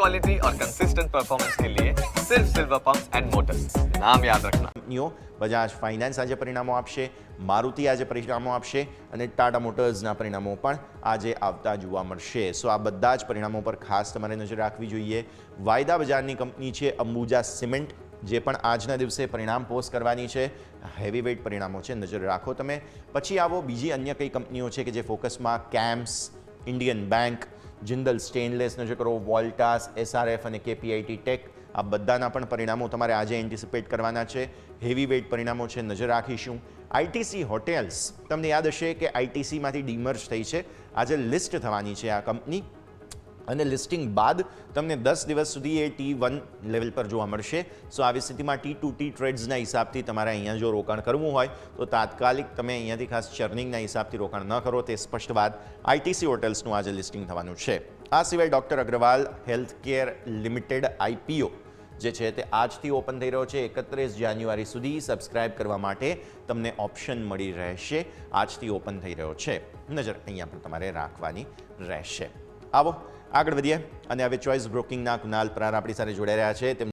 Quality और consistent performance के लिए सिर्फ सिल्वर पंप्स एंड मोटर्स, नाम याद रखना। કંપનીઓ બજાજ ફાઇનાન્સ આજે પરિણામો આપશે, મારુતિ આજે પરિણામો આપશે અને ટાટા મોટર્સના પરિણામો પણ આજે આવતા જોવા મળશે. સો આ બધા જ પરિણામો પર ખાસ તમારે નજર રાખવી જોઈએ. વાયદા બજારની કંપની છે અંબુજા સિમેન્ટ, જે પણ આજના દિવસે પરિણામ પોસ્ટ કરવાની છે. હેવી વેઇટ પરિણામો છે, નજર રાખો તમે. પછી આવો બીજી અન્ય કઈ કંપનીઓ છે કે જે ફોકસમાં, CAMS, Indian Bank, Jindal stainless નજર કરો, વોલ્ટાસ, SRF અને KPIT ટેક, આ બધાના પણ પરિણામો તમારે આજે એન્ટિસિપેટ કરવાના છે. હેવી વેઇટ પરિણામો છે, નજર રાખીશું. ITC હોટેલ્સ, તમને યાદ હશે કે ITCમાંથી ડીમર્જ થઈ છે. આજે લિસ્ટ થવાની છે આ કંપની અને લિસ્ટિંગ બાદ તમને 10 દિવસ સુધી એ T1 લેવલ પર જોવા મળશે. સો આવી સ્થિતિમાં T2 T ટ્રેડ્સના હિસાબથી તમારે અહીંયા જો રોકાણ કરવું હોય તો તાત્કાલિક તમે અહીંયાથી ખાસ ચર્નિંગના હિસાબથી રોકાણ ન કરો, તે સ્પષ્ટ વાત. ITC હોટેલ્સનું આજે લિસ્ટિંગ થવાનું છે. આ સિવાય doctor Agarwal healthcare limited IPO જે છે તે આજથી ઓપન થઈ રહ્યો છે. 31 જાન્યુઆરી સુધી સબસ્ક્રાઇબ કરવા માટે તમને ઓપ્શન મળી રહેશે. આજથી ઓપન થઈ રહ્યો છે, નજર અહીંયા પણ તમારે રાખવાની રહેશે. આવો આગળ વધીએ અને હવે ચોઇસ બ્રોકિંગના કુનાલ પ્રાર આપણી સાથે જોડાઈ રહ્યા છે. તેમની